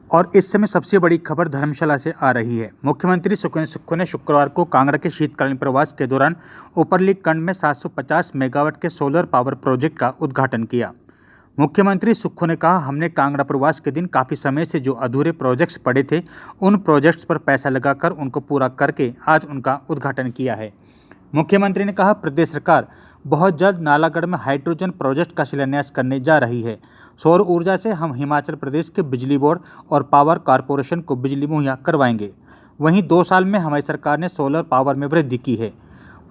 और इस समय सबसे बड़ी खबर धर्मशाला से आ रही है। मुख्यमंत्री सुक्खू ने शुक्रवार को कांगड़ा के शीतकालीन प्रवास के दौरान ऊपरलीखंड में 750 मेगावाट के सोलर पावर प्रोजेक्ट का उद्घाटन किया। मुख्यमंत्री सुक्खू ने कहा, हमने कांगड़ा प्रवास के दिन काफ़ी समय से जो अधूरे प्रोजेक्ट्स पड़े थे, उन प्रोजेक्ट्स पर पैसा लगाकर उनको पूरा करके आज उनका उद्घाटन किया है। मुख्यमंत्री ने कहा, प्रदेश सरकार बहुत जल्द नालागढ़ में हाइड्रोजन प्रोजेक्ट का शिलान्यास करने जा रही है। सौर ऊर्जा से हम हिमाचल प्रदेश के बिजली बोर्ड और पावर कॉरपोरेशन को बिजली मुहैया करवाएंगे। वहीं 2 साल में हमारी सरकार ने सोलर पावर में वृद्धि की है।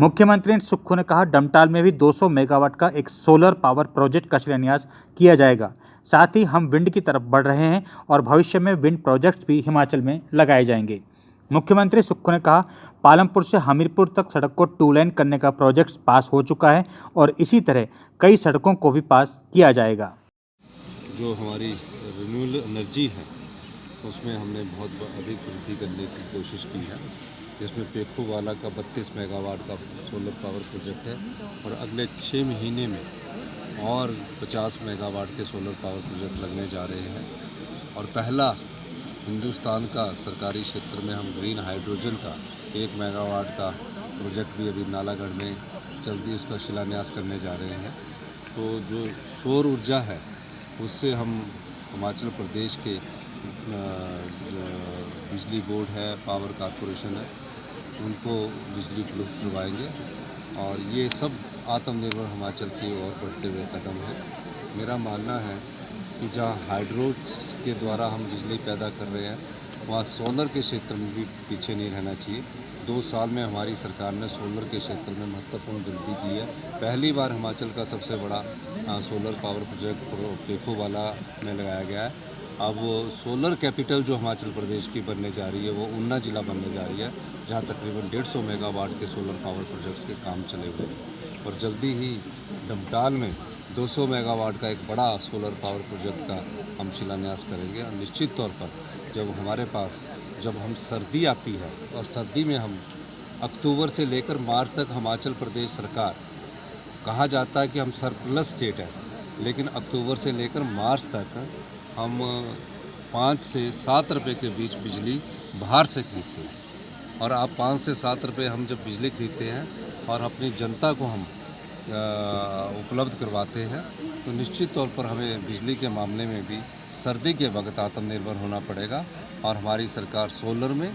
मुख्यमंत्री सुक्खू ने कहा, डमटाल में भी 200 मेगावाट का एक सोलर पावर प्रोजेक्ट का शिलान्यास किया जाएगा। साथ ही हम विंड की तरफ बढ़ रहे हैं और भविष्य में विंड प्रोजेक्ट्स भी हिमाचल में लगाए जाएंगे। मुख्यमंत्री सुक्खू ने कहा, पालमपुर से हमीरपुर तक सड़क को 2 लेन करने का प्रोजेक्ट पास हो चुका है और इसी तरह कई सड़कों को भी पास किया जाएगा। जो हमारी रिन्यूएबल एनर्जी है उसमें हमने बहुत अधिक वृद्धि करने की कोशिश की है, जिसमें पेखोवाला का 32 मेगावाट का सोलर पावर प्रोजेक्ट है और अगले 6 महीने में और 50 मेगावाट के सोलर पावर प्रोजेक्ट लगने जा रहे हैं। और पहला हिंदुस्तान का सरकारी क्षेत्र में हम ग्रीन हाइड्रोजन का 1 मेगावाट का प्रोजेक्ट भी अभी नालागढ़ में जल्दी उसका शिलान्यास करने जा रहे हैं। तो जो सौर ऊर्जा है उससे हम हिमाचल प्रदेश के जो बिजली बोर्ड है, पावर कॉरपोरेशन है, उनको बिजली उपलब्ध करवाएंगे और ये सब आत्मनिर्भर हिमाचल की ओर बढ़ते हुए कदम है। मेरा मानना है कि जहाँ हाइड्रो के द्वारा हम बिजली पैदा कर रहे हैं, वहाँ सोलर के क्षेत्र में भी पीछे नहीं रहना चाहिए। 2 साल में हमारी सरकार ने सोलर के क्षेत्र में महत्वपूर्ण वृद्धि की है। पहली बार हिमाचल का सबसे बड़ा सोलर पावर प्रोजेक्ट पेखोवाला में लगाया गया है। अब सोलर कैपिटल जो हिमाचल प्रदेश की बनने जा रही है वो ऊना जिला बनने जा रही है, जहाँ तकरीबन 150 मेगावाट के सोलर पावर प्रोजेक्ट्स के काम चले हुए हैं। और जल्दी ही डमटाल में 200 मेगावाट का एक बड़ा सोलर पावर प्रोजेक्ट का हम शिलान्यास करेंगे। और निश्चित तौर पर जब हम सर्दी आती है और सर्दी में हम अक्टूबर से लेकर मार्च तक हिमाचल प्रदेश सरकार, कहा जाता है कि हम सरप्लस स्टेट है, लेकिन अक्टूबर से लेकर मार्च तक हम 5 से 7 रुपये के बीच बिजली बाहर से खरीदते हैं। और आप 5 से 7 रुपये हम जब बिजली खरीदते हैं और अपनी जनता को हम उपलब्ध करवाते हैं, तो निश्चित तौर पर हमें बिजली के मामले में भी सर्दी के वक्त आत्मनिर्भर होना पड़ेगा। और हमारी सरकार सोलर में,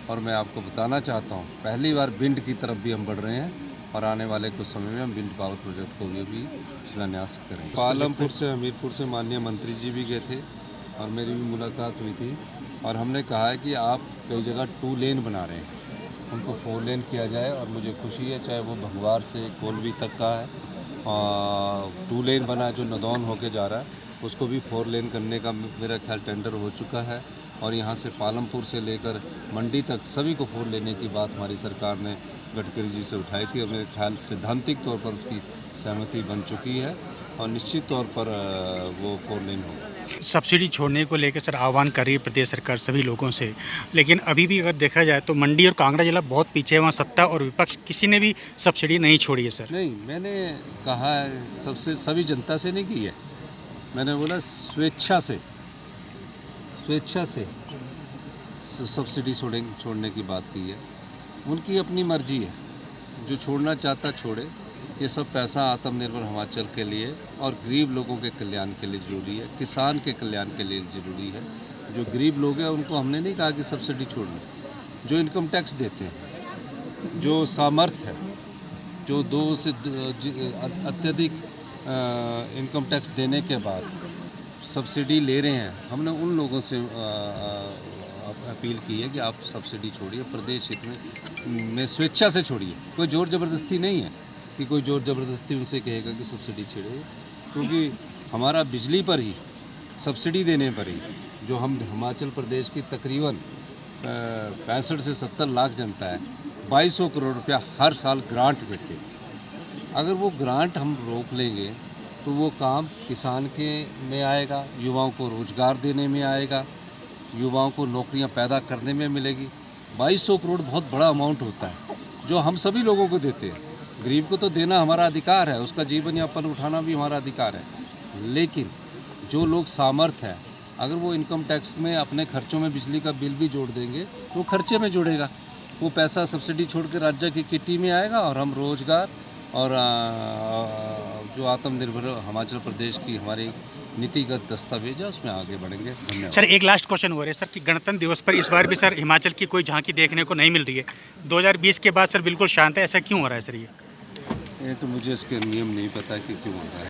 और मैं आपको बताना चाहता हूँ, पहली बार विंड की तरफ भी हम बढ़ रहे हैं और आने वाले कुछ समय में हम विंड पावर प्रोजेक्ट को भी शिलान्यास करेंगे। पालमपुर से हमीरपुर से माननीय मंत्री जी भी गए थे और मेरी भी मुलाकात हुई थी और हमने कहा है कि आप कई जगह 2 लेन बना रहे हैं, उनको 4 लेन किया जाए। और मुझे खुशी है, चाहे वो भगवार से कोलवी तक का है, 2 लेन बना है जो नदौन होके जा रहा है, उसको भी 4 लेन करने का मेरा ख्याल टेंडर हो चुका है। और यहाँ से पालमपुर से लेकर मंडी तक सभी को 4 लेने की बात हमारी सरकार ने गडकरी जी से उठाई थी और मेरे ख्याल सैद्धांतिक तौर पर उसकी सहमति बन चुकी है और निश्चित तौर पर वो 4 लेन होगा। सब्सिडी छोड़ने को लेकर सर आह्वान कर रही है प्रदेश सरकार सभी लोगों से, लेकिन अभी भी अगर देखा जाए तो मंडी और कांगड़ा जिला बहुत पीछे है, वहाँ सत्ता और विपक्ष किसी ने भी सब्सिडी नहीं छोड़ी है सर। नहीं, मैंने कहा है सबसे, सभी जनता से नहीं की है, मैंने बोला स्वेच्छा से सब्सिडी छोड़ने की बात की है। उनकी अपनी मर्जी है, जो छोड़ना चाहता छोड़े। ये सब पैसा आत्मनिर्भर हिमाचल के लिए और गरीब लोगों के कल्याण के लिए ज़रूरी है, किसान के कल्याण के लिए ज़रूरी है। जो गरीब लोग हैं उनको हमने नहीं कहा कि सब्सिडी छोड़ना, जो इनकम टैक्स देते हैं, जो सामर्थ्य है, जो 2 से अत्यधिक इनकम टैक्स देने के बाद सब्सिडी ले रहे हैं, हमने उन लोगों से अपील की है कि आप सब्सिडी छोड़िए, प्रदेश हित में स्वेच्छा से छोड़िए। कोई ज़ोर ज़बरदस्ती नहीं है कि कोई ज़ोर ज़बरदस्ती उनसे कहेगा कि सब्सिडी छोड़िए, क्योंकि हमारा बिजली पर ही, सब्सिडी देने पर ही, जो हम हिमाचल प्रदेश की तकरीबन 65 से 70 लाख जनता है, 2200 करोड़ रुपया हर साल ग्रांट देते हैं। अगर वो ग्रांट हम रोक लेंगे तो वो काम किसान के में आएगा, युवाओं को रोज़गार देने में आएगा, युवाओं को नौकरियां पैदा करने में मिलेगी। 2200 करोड़ बहुत बड़ा अमाउंट होता है जो हम सभी लोगों को देते हैं। गरीब को तो देना हमारा अधिकार है, उसका जीवन यापन उठाना भी हमारा अधिकार है, लेकिन जो लोग सामर्थ्य है अगर वो इनकम टैक्स में अपने खर्चों में बिजली का बिल भी जोड़ देंगे तो वो खर्चे में जुड़ेगा, वो पैसा सब्सिडी छोड़ के राज्य की किटी में आएगा और हम रोजगार और जो आत्मनिर्भर हिमाचल प्रदेश की हमारी नीतिगत दस्तावेज है उसमें आगे बढ़ेंगे। धन्यवाद। सर एक लास्ट क्वेश्चन हो रहा है सर कि गणतंत्र दिवस पर इस बार भी सर हिमाचल की कोई झांकी देखने को नहीं मिल रही है। 2020 के बाद सर बिल्कुल शांत है, ऐसा क्यों हो रहा है सर ये? ये तो मुझे इसके नियम नहीं पता कि क्यों हो रहा है।